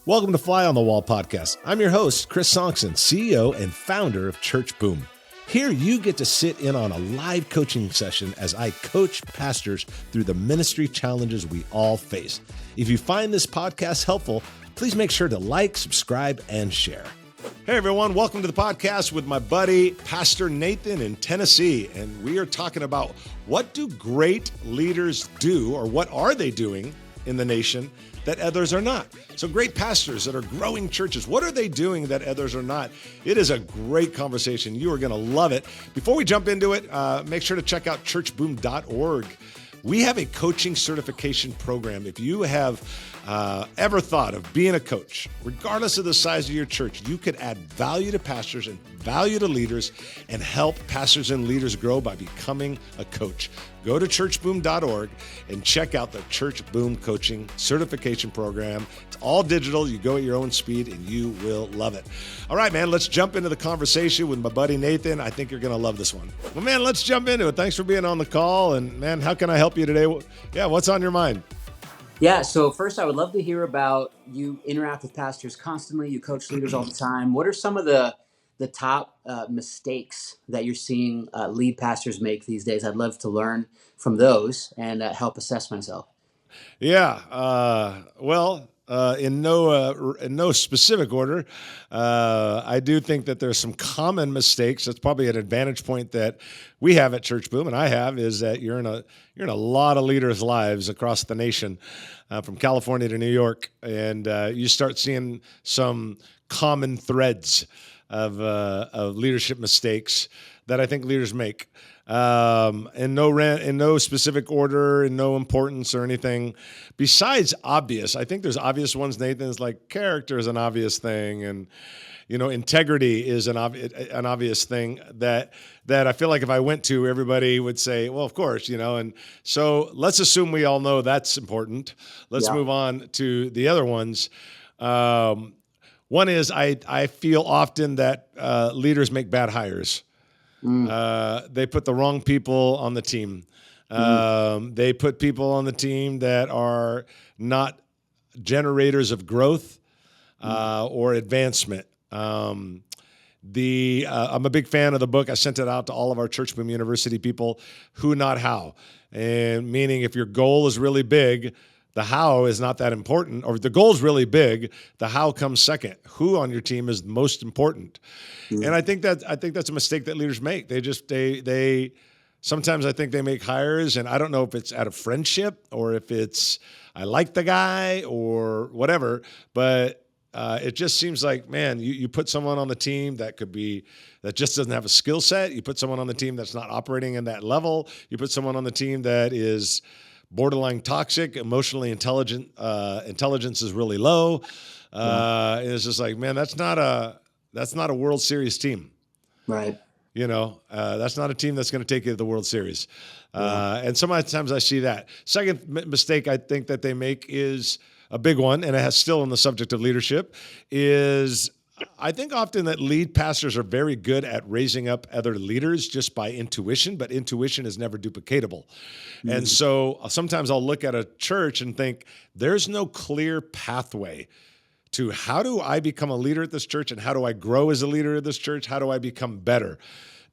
Welcome to Fly on the Wall podcast. I'm your host, Chris Sonksen, CEO and founder of Church Boom. Here you get to sit in on a live coaching session as I coach pastors through the ministry challenges we all face. If you find this podcast helpful, please make sure to like, subscribe, and share. Hey everyone, welcome to the podcast with my buddy, Pastor Nathan in Tennessee. And we are talking about what do great leaders do, or what are they doing in the nation that others are not. So great pastors that are growing churches, what are they doing that others are not? It is a great conversation. You are going to love it. Before we jump into it, make sure to check out churchboom.org. We have a coaching certification program. If you have ever thought of being a coach, regardless of the size of your church, you could add value to pastors and value to leaders and help pastors and leaders grow by becoming a coach. Go to churchboom.org and check out the Church Boom Coaching Certification Program. It's all digital. You go at your own speed and you will love it. All right, man, let's jump into the conversation with my buddy Nathan. I think you're going to love this one. Well, man, let's jump into it. Thanks for being on the call. And man, how can I help you today? Yeah, what's on your mind? Yeah, so first I would love to hear about, you interact with pastors constantly, you coach leaders all the time. What are some of the top mistakes that you're seeing lead pastors make these days? I'd love to learn from those and help assess myself. Yeah, in no specific order, I do think that there's some common mistakes. That's probably an advantage point that we have at Church Boom, and I have, is that you're in a lot of leaders' lives across the nation, from California to New York, and you start seeing some common threads of leadership mistakes that I think leaders make. In no specific order, in no importance or anything besides obvious. I think there's obvious ones, Nathan, is like character is an obvious thing, and integrity is an obvious thing that I feel like if I went to, everybody would say, well, of course, and so let's assume we all know that's important. Let's move on to the other ones. One is I feel often that leaders make bad hires. They put the wrong people on the team. They put people on the team that are not generators of growth or advancement. I'm a big fan of the book. I sent it out to all of our Church Boom University people, Who Not How. And meaning if your goal is really big, the how is not that important, or if the goal is really big, the how comes second. Who on your team is most important. And I think that's a mistake that leaders make. They sometimes I think they make hires, and I don't know if it's out of friendship or if it's I like the guy or whatever, but it just seems like, man, you put someone on the team that just doesn't have a skill set. You put someone on the team that's not operating in that level. You put someone on the team that is borderline toxic, emotionally intelligent. Intelligence is really low. And it's just like, man, that's not a World Series team. Right. That's not a team that's going to take you to the World Series. And sometimes I see that. Second mistake I think that they make is a big one, and it has still on the subject of leadership, is I think often that lead pastors are very good at raising up other leaders just by intuition, but intuition is never duplicatable. And so sometimes I'll look at a church and think, there's no clear pathway to how do I become a leader at this church, and how do I grow as a leader at this church? How do I become better?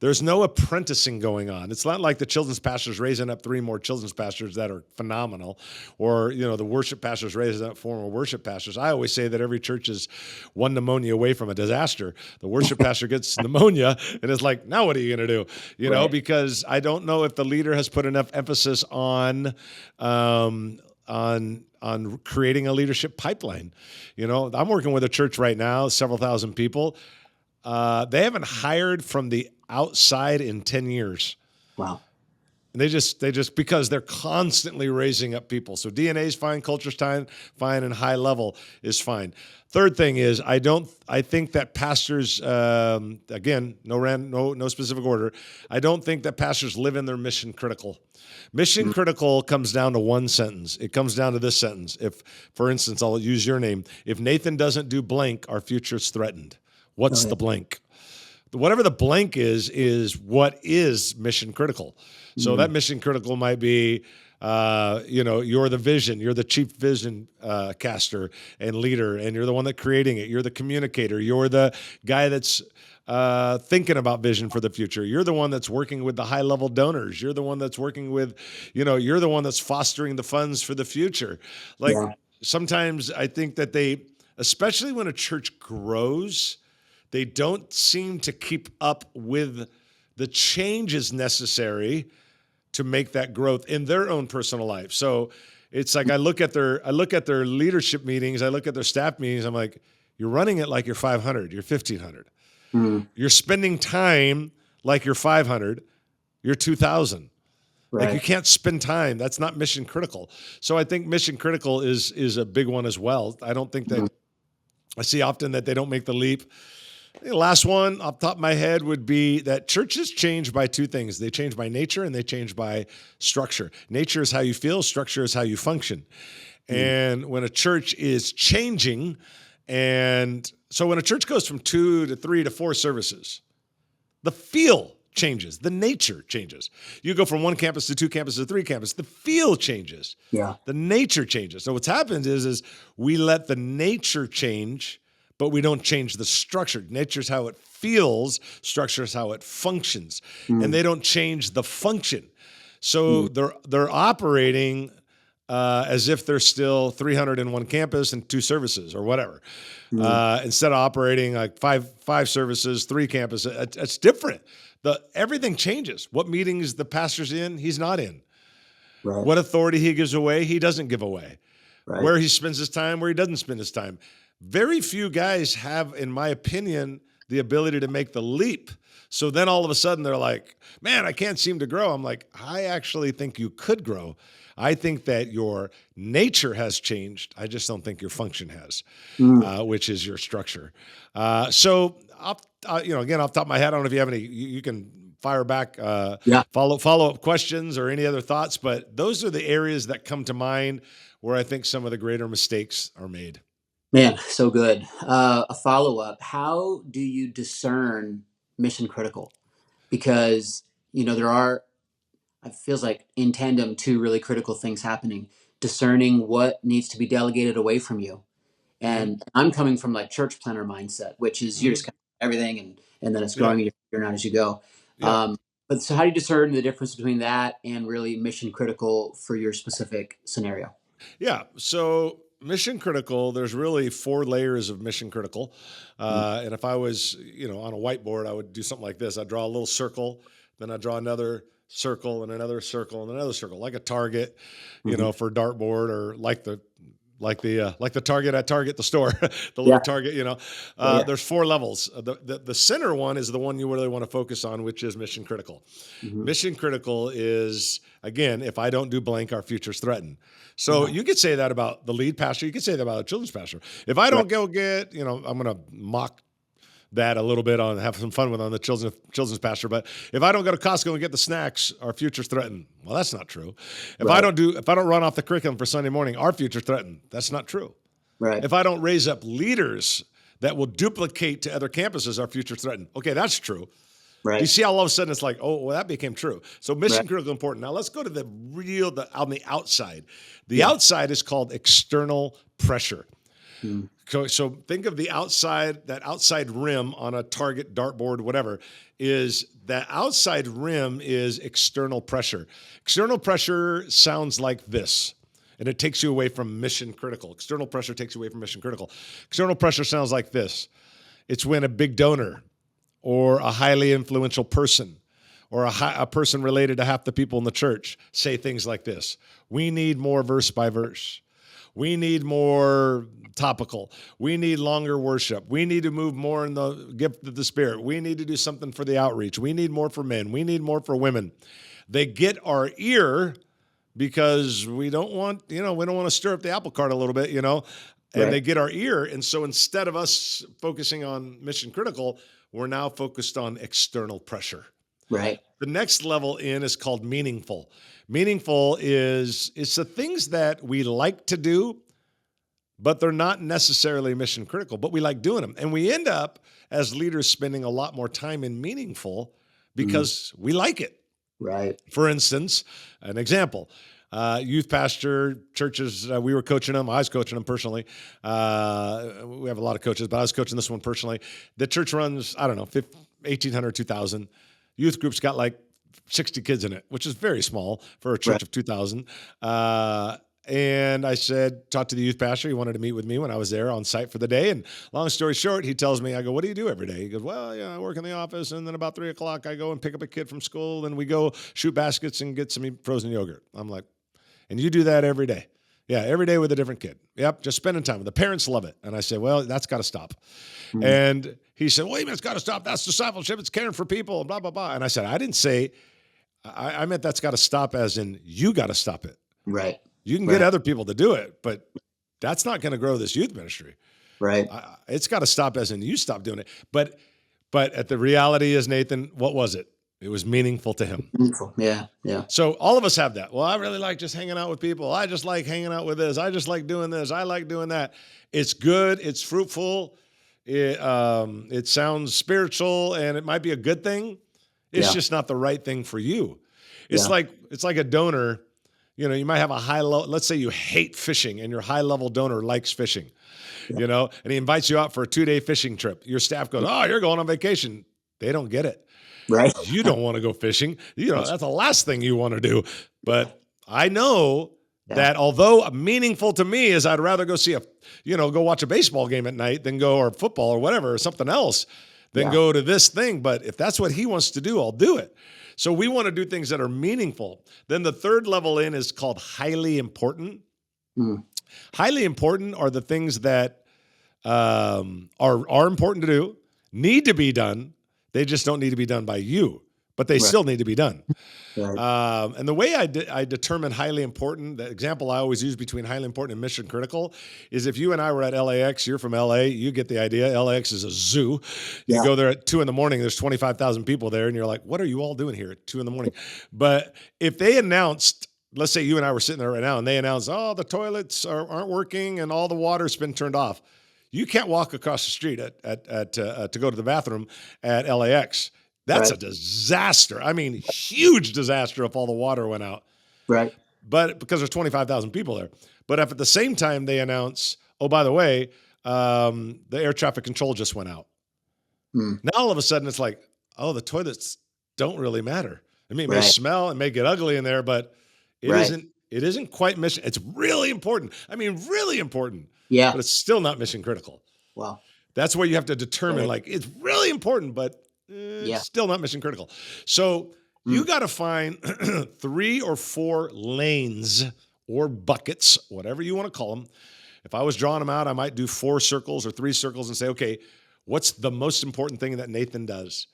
There's no apprenticing going on. It's not like the children's pastors raising up 3 more children's pastors that are phenomenal, or the worship pastors raising up 4 more worship pastors. I always say that every church is one pneumonia away from a disaster. The worship pastor gets pneumonia, and it's like, now what are you going to do? Right. Because I don't know if the leader has put enough emphasis on creating a leadership pipeline. I'm working with a church right now, several thousand people. They haven't hired from the outside in 10 years. Wow. And they just because they're constantly raising up people. So DNA is fine, culture's fine, and high level is fine. Third thing is I think that pastors, again, no specific order. I don't think that pastors live in their mission critical. Mission critical comes down to one sentence. It comes down to this sentence. If, for instance, I'll use your name. If Nathan doesn't do blank, our future's threatened. What's the blank? Whatever the blank is what is mission critical. So that mission critical might be You're the vision, you're the chief vision caster and leader, and you're the one that's creating it. You're the communicator. You're the guy that's thinking about vision for the future. You're the one that's working with the high level donors. You're the one that's working with, you're the one that's fostering the funds for the future. Like Yeah. sometimes I think that especially when a church grows, they don't seem to keep up with the changes necessary to make that growth in their own personal life. So it's like I look at their leadership meetings, I look at their staff meetings, I'm like, you're running it like you're 500, you're 1500. Mm. You're spending time like you're 500, you're 2000. Like you Right. can't spend time. That's not mission critical. So I think mission critical is a big one as well. I don't think that Mm. I see often that they don't make the leap. The last one off the top of my head would be that churches change by two things. They change by nature and they change by structure. Nature is how you feel, structure is how you function. Mm. And when a church is changing, and so when a church goes from 2 to 3 to 4 services, the feel changes, the nature changes. You go from 1 campus to 2 campuses to 3 campuses, the feel changes, Yeah. the nature changes. So what's happened is we let the nature change, but we don't change the structure. Nature's how it feels, structure is how it functions, and Mm. they don't change the function. So Mm. they're operating as if they're still 301 campus and 2 services or whatever. Mm. Instead of operating like five services, 3 campuses, it's different. Everything changes. What meetings the pastor's in, he's not in. Right. What authority he gives away, he doesn't give away. Right. Where he spends his time, where he doesn't spend his time. Very few guys have, in my opinion, the ability to make the leap. So then all of a sudden they're like, man, I can't seem to grow. I'm like, I actually think you could grow. I think that your nature has changed. I just don't think your function has, Mm. which is your structure. So, again, off the top of my head, I don't know if you have any. You can fire back Yeah. follow up questions or any other thoughts, but those are the areas that come to mind where I think some of the greater mistakes are made. Man, so good. A follow up. How do you discern mission critical? Because, there are, it feels like in tandem, two really critical things happening. Discerning what needs to be delegated away from you. Hmm. And I'm coming from like church planner mindset, which is you're just Hmm. kind of everything and then it's Yeah. growing and you're figuring out as you go. Yeah. But so how do you discern the difference between that and really mission critical for your specific scenario? Yeah. So mission critical, there's really 4 layers of mission critical. Mm. And if I was, on a whiteboard, I would do something like this. I'd draw a little circle, then I'd draw another circle and another circle and another circle, like a target, Mhm. for dartboard, or like the target at Target, the store, the little Yeah. target, Yeah. Yeah. there's 4 levels. The center one is the one you really want to focus on, which is mission critical. Hmm. Mission critical is, again, if I don't do blank, our future's threatened. So Yeah. you could say that about the lead pastor. You could say that about the children's pastor. If I Right. don't go get, I'm going to mock that a little bit, have some fun with on the children's pastor. But if I don't go to Costco and get the snacks, our future's threatened. Well, that's not true. Right. If I don't run off the curriculum for Sunday morning, our future's threatened. That's not true. Right. If I don't raise up leaders that will duplicate to other campuses, our future's threatened. Okay, that's true. You Right. see how all of a sudden it's like, oh, well, that became true. So mission Right. critical important. Now let's go to on the outside. The Yeah. outside is called external pressure. Mm. So think of the outside, that outside rim on a target, dartboard, whatever, is that outside rim is external pressure. External pressure sounds like this, and it takes you away from mission critical. External pressure takes you away from mission critical. External pressure sounds like this. It's when a big donor or a highly influential person or a person related to half the people in the church say things like this. We need more verse by verse. We need more topical. We need longer worship. We need to move more in the gift of the Spirit. We need to do something for the outreach. We need more for men. We need more for women. They get our ear because we don't want to stir up the apple cart a little bit, and they Right. get our ear. And so instead of us focusing on mission critical, we're now focused on external pressure. Right. The next level in is called meaningful. Meaningful it's the things that we like to do, but they're not necessarily mission critical, but we like doing them. And we end up as leaders spending a lot more time in meaningful Mm. because we like it. Right. For instance, an example, Youth pastor churches. We were coaching them. I was coaching them personally. We have a lot of coaches, but I was coaching this one personally. The church runs, I don't know, 1,800, 2,000. Youth group's got like 60 kids in it, which is very small for a church Right. of 2,000. And I said, talked to the youth pastor. He wanted to meet with me when I was there on site for the day. And long story short, he tells me, I go, what do you do every day? He goes, well, yeah, I work in the office. And then about 3:00, I go and pick up a kid from school. And we go shoot baskets and get some frozen yogurt. I'm like, and you do that every day? Yeah, every day with a different kid. Yep, just spending time with the parents love it. And I said, well, that's got to stop. Mm. And he said, wait a minute, it's got to stop. That's discipleship. It's caring for people, blah, blah, blah. And I said, I didn't say, I meant that's got to stop as in you got to stop it. Right. You can Right. get other people to do it, but that's not going to grow this youth ministry. Right. It's got to stop as in you stop doing it. But at the reality is, Nathan, what was it? It was meaningful to him. Meaningful. Yeah. Yeah. So all of us have that. Well, I really like just hanging out with people. I just like hanging out with this. I just like doing this. I like doing that. It's good. It's fruitful. It sounds spiritual, and it might be a good thing. It's Yeah. just not the right thing for you. It's Yeah. like a donor. You know, you might have a high level. Let's say you hate fishing, and your high level donor likes fishing. Yeah. You know, and he invites you out for a 2-day fishing trip. Your staff goes, "Oh, you're going on vacation." They don't get it. Right. You don't want to go fishing. You know, That's- that's the last thing you want to do. But I know Yeah. that although meaningful to me is I'd rather go see go watch a baseball game at night than go, or football or whatever, or something else, than Yeah. go to this thing. But if that's what he wants to do, I'll do it. So we want to do things that are meaningful. Then the third level in is called highly important. Mm. Highly important are the things that are important to do, need to be done. They just don't need to be done by you, but they Right. still need to be done. Right. And the way I determine highly important, the example I always use between highly important and mission critical is if you and I were at LAX, you're from LA, you get the idea. LAX is a zoo. You Yeah. go there at 2 a.m, there's 25,000 people there, and you're like, what are you all doing here at 2 a.m? But if they announced, let's say you and I were sitting there right now, and they announced, oh, the toilets aren't working and all the water's been turned off. You can't walk across the street to go to the bathroom at LAX. That's Right. a disaster. I mean, huge disaster if all the water went out. Right. But because there's 25,000 people there. But if at the same time they announce, oh, by the way, the air traffic control just went out. Mm. Now all of a sudden it's like, oh, the toilets don't really matter. I mean, it may Right. smell, it may get ugly in there, but it Right. isn't. It isn't quite mission. It's really important. I mean, really important. Yeah. But it's still not mission critical. Wow. That's where you have to determine, Right. like, it's really important, but it's Yeah. still not mission critical. So you got to find 3 or 4 lanes or buckets, whatever you want to call them. If I was drawing them out, I might do 4 circles or 3 circles and say, okay, what's the most important thing that Nathan does?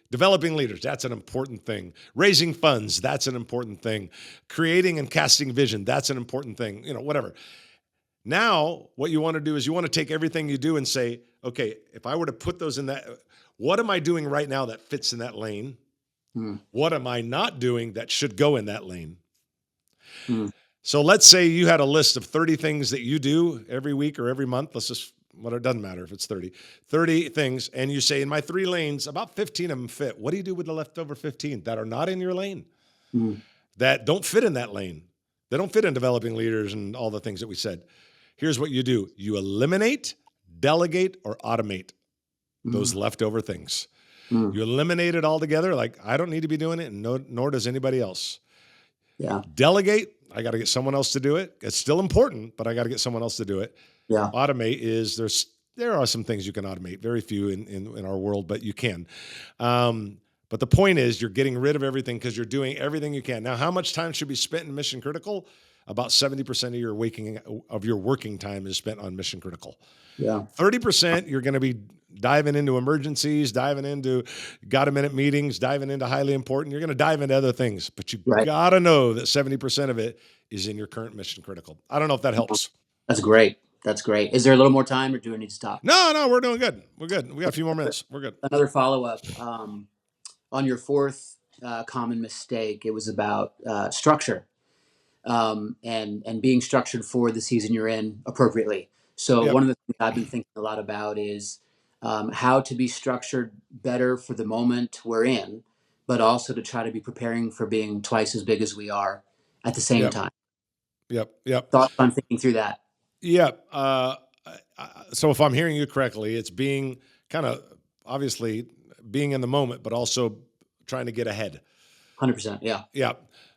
Developing leaders, that's an important thing. Raising funds, that's an important thing. Creating and casting vision, that's an important thing. You know, whatever. Now, what you want to do is you want to take everything you do and say, okay, if I were to put those in that, what am I doing right now that fits in that lane? Mm. What am I not doing that should go in that lane? Mm. So let's say you had a list of 30 things that you do every week or every month. It doesn't matter if it's 30 things. And you say, in my 3 lanes, about 15 of them fit. What do you do with the leftover 15 that are not in your lane? Mm. That don't fit in that lane? They don't fit in developing leaders and all the things that we said. Here's what you do. You eliminate, delegate, or automate those leftover things. Mm. You eliminate it altogether. Like, I don't need to be doing it, and nor does anybody else. Yeah. Delegate, I got to get someone else to do it. It's still important, but I got to get someone else to do it. Yeah. Automate is there are some things you can automate, very few in our world, but you can. But the point is you're getting rid of everything because you're doing everything you can. Now, how much time should be spent in mission critical? About 70% of your working time is spent on mission critical. Yeah. 30% you're going to be diving into emergencies, diving into got-a-minute meetings, diving into highly important. You're going to dive into other things, but you Right. got to know that 70% of it is in your current mission critical. I don't know if that helps. That's great. That's great. Is there a little more time, or do I need to stop? No, we're doing good. We're good. We got a few more minutes. We're good. Another follow up on your fourth common mistake. It was about structure and being structured for the season you're in appropriately. So Yep. one of the things I've been thinking a lot about is how to be structured better for the moment we're in, but also to try to be preparing for being twice as big as we are at the same Yep. time. Yep. Yep. Thoughts on thinking through that? Yep. So if I'm hearing you correctly, it's being kind of obviously being in the moment, but also trying to get ahead. 100%. Yeah. Yeah.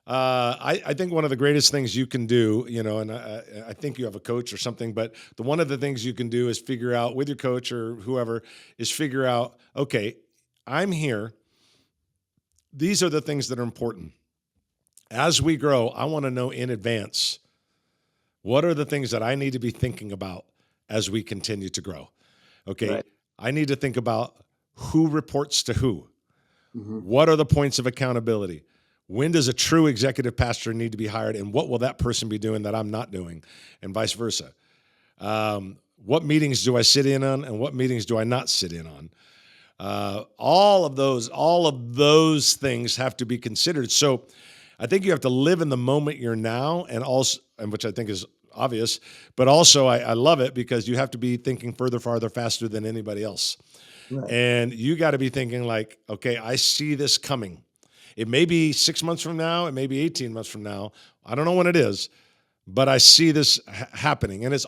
I think one of the greatest things you can do, and I think you have a coach or something, but one of the things you can do is figure out with your coach or whoever is figure out, okay, I'm here. These are the things that are important. As we grow, I want to know in advance, what are the things that I need to be thinking about as we continue to grow? Okay. Right. I need to think about who reports to who. Hmm. What are the points of accountability? When does a true executive pastor need to be hired? And what will that person be doing that I'm not doing? And vice versa. What meetings do I sit in on and what meetings do I not sit in on? All of those things have to be considered. So I think you have to live in the moment you're now, and which I think is obvious, but also I love it because you have to be thinking further, farther, faster than anybody else. Right. And you got to be thinking like, okay, I see this coming. It may be 6 months from now. It may be 18 months from now. I don't know when it is, but I see this happening. And um,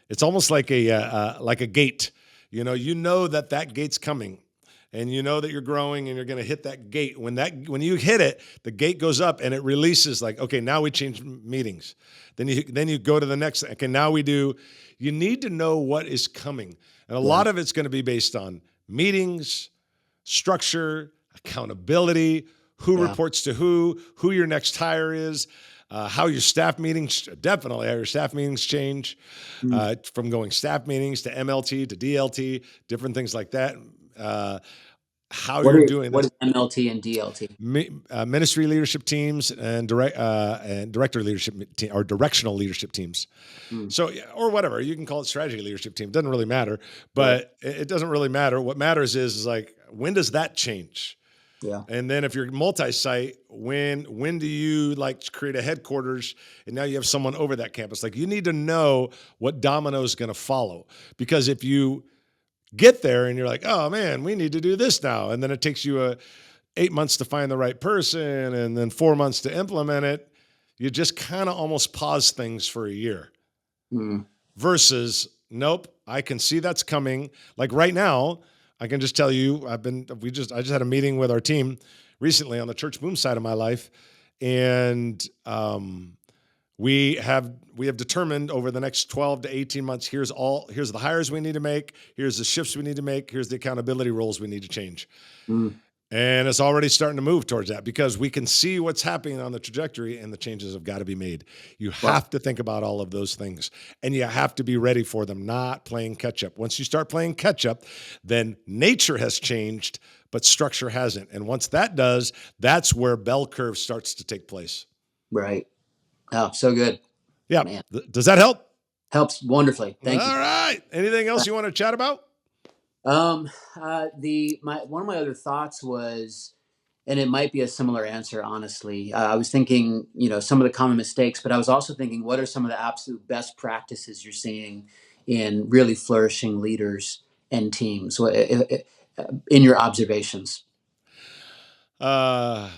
it's almost like a gate. You know that gate's coming, and you know that you're growing, and you're going to hit that gate. When you hit it, the gate goes up, and it releases. Like, okay, now we change meetings. Then you go to the next. Okay, now we do. You need to know what is coming, and a Yeah. lot of it's going to be based on meetings, structure, accountability, who Yeah. reports to who your next hire is, how your staff meetings, definitely how your staff meetings change, Mm. from going staff meetings to MLT to DLT, different things like that. How What you're is doing what this. is MLT and DLT? Ministry leadership teams and director leadership or directional leadership teams. Mm. So, or whatever you can call it, strategy leadership team. It doesn't really matter, Right. but it doesn't really matter. What matters is like, when does that change? Yeah. And then if you're multi-site, when do you like create a headquarters and now you have someone over that campus? Like, you need to know what domino is going to follow, because if you get there and you're like, oh man, we need to do this now, and then it takes you 8 months to find the right person and then 4 months to implement it, you just kind of almost pause things for a year. Mm. Versus, nope, I can see that's coming. Like right now, I can just tell you, I just had a meeting with our team recently on the church boom side of my life, and we have determined over the next 12 to 18 months, here's the hires we need to make, here's the shifts we need to make, here's the accountability roles we need to change. Mm. And it's already starting to move towards that because we can see what's happening on the trajectory, and the changes have got to be made. You Wow. have to think about all of those things, and you have to be ready for them, not playing catch up. Once you start playing catch up, then nature has changed, but structure hasn't. And once that does, that's where bell curve starts to take place. Right. Oh, so good, Yeah. man. Does that help? Helps wonderfully. All Thank you. right. Anything else you want to chat about? One of my other thoughts was, and it might be a similar answer, honestly. I was thinking, some of the common mistakes, but I was also thinking, what are some of the absolute best practices you're seeing in really flourishing leaders and teams? In your observations? Uh,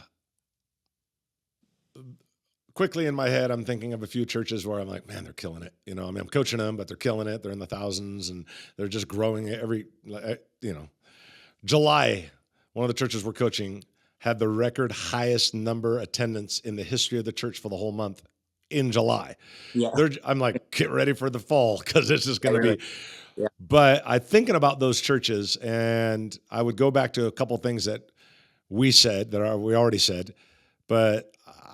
Quickly in my head, I'm thinking of a few churches where I'm like, man, they're killing it. I'm coaching them, but they're killing it. They're in the thousands and they're just growing July, one of the churches we're coaching had the record highest number attendance in the history of the church for the whole month in July. Yeah. I'm like, get ready for the fall because this is going to be. Yeah. But I'm thinking about those churches, and I would go back to a couple things that we already said, but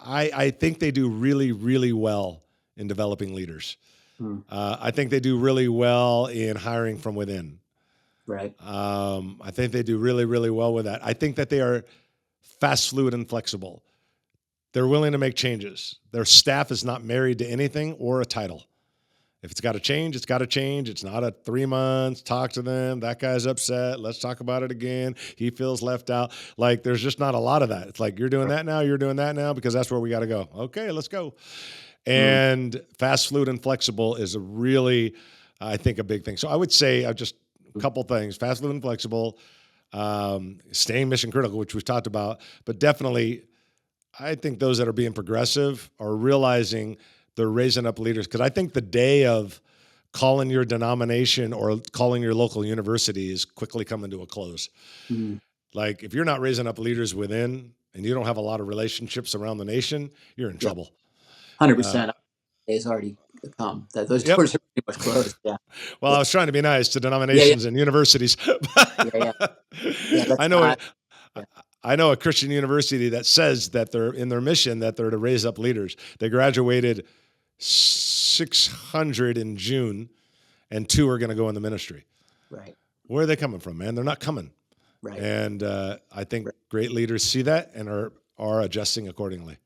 I think they do really, really well in developing leaders. Hmm. I think they do really well in hiring from within. Right. I think they do really, really well with that. I think that they are fast, fluid, and flexible. They're willing to make changes. Their staff is not married to anything or a title. If it's got to change, it's got to change. It's not a 3 months, talk to them. That guy's upset. Let's talk about it again. He feels left out. Like, there's just not a lot of that. It's like, you're doing that now, you're doing that now, because that's where we got to go. Okay, let's go. And fast, fluid, and flexible is a really, I think, a big thing. So I would say just a couple things: fast, fluid, and flexible, staying mission critical, which we've talked about, but definitely I think those that are being progressive are realizing they're raising up leaders. Because I think the day of calling your denomination or calling your local university is quickly coming to a close. Mhm. Like if you're not raising up leaders within and you don't have a lot of relationships around the nation, you're in Yeah, trouble. 100%. It's already come. That those Yep. doors are pretty much closed. Yeah. Well, I was trying to be nice to Yeah. Yeah. denominations and universities. Yeah. Yeah. Yeah. That's I know not. it. Yeah. I know a Christian university that says that they're in their mission that they're to raise up leaders. They graduated 600 in June, and 2 are going to go in the ministry. Right. Where are they coming from, man? They're not coming. Right. And I think Right. great leaders see that and are adjusting accordingly.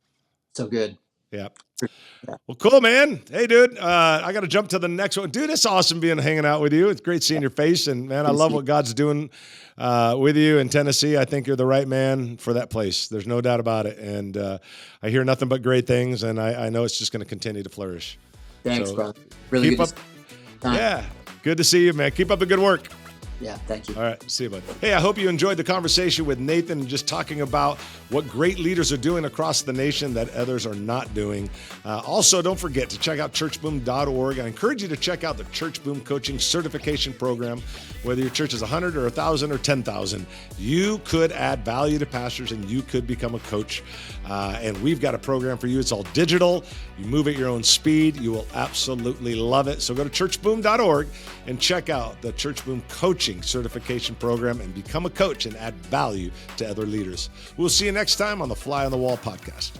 So good. Yeah. Yeah. Well, cool, man. Hey, dude, I got to jump to the next one. Dude, it's awesome hanging out with you. It's great seeing your face. And, man, I Good to love see what God's doing with you in Tennessee. I think you're the right man for that place. There's no doubt about it. And I hear nothing but great things, and I know it's just going to continue to flourish. Thanks, So brother. Really keep good up. to see you. Yeah, good to see you, man. Keep up the good work. Yeah. Thank you. All right. See you, bud. Hey, I hope you enjoyed the conversation with Nathan, just talking about what great leaders are doing across the nation that others are not doing. Also, don't forget to check out churchboom.org. I encourage you to check out the Church Boom Coaching Certification Program. Whether your church is 100 or 1,000 or 10,000, you could add value to pastors and you could become a coach. And we've got a program for you. It's all digital. You move at your own speed. You will absolutely love it. So go to churchboom.org and check out the Church Boom Coaching Certification Program and become a coach and add value to other leaders. We'll see you next time on the Fly on the Wall podcast.